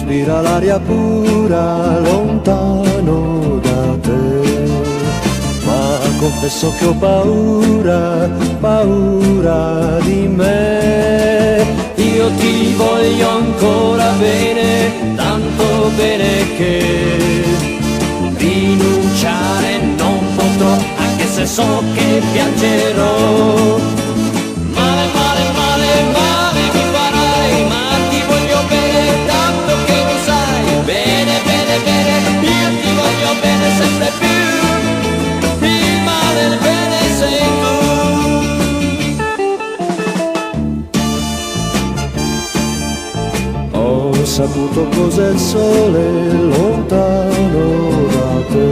respira l'aria pura lontano da te. Ma confesso che ho paura, paura di me. Io ti voglio ancora bene, tanto bene che rinunciare non potrò, anche se so che piangerò. Male, male, male, male mi farai, ma ti voglio bene, tanto che lo sai. Bene, bene, bene, io ti voglio bene sempre più. Il male e il bene sei tu. Ho saputo cos'è il sole lontano da te,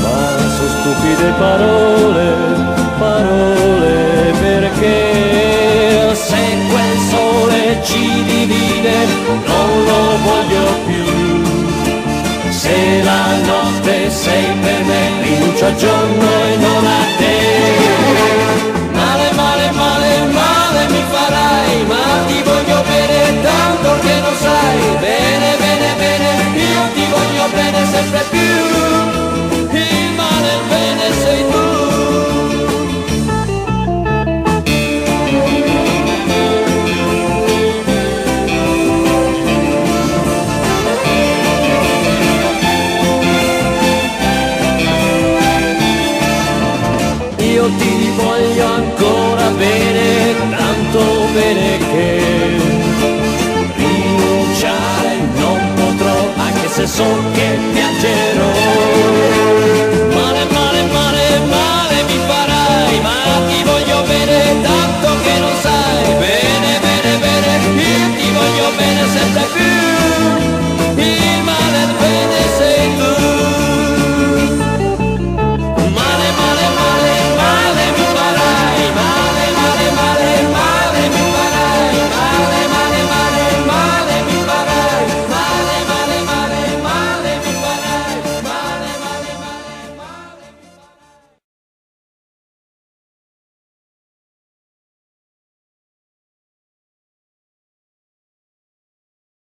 ma sono stupide parole, parole, perché se quel sole ci divide non lo voglio più. Se la notte sei per me, rinuncio al giorno e non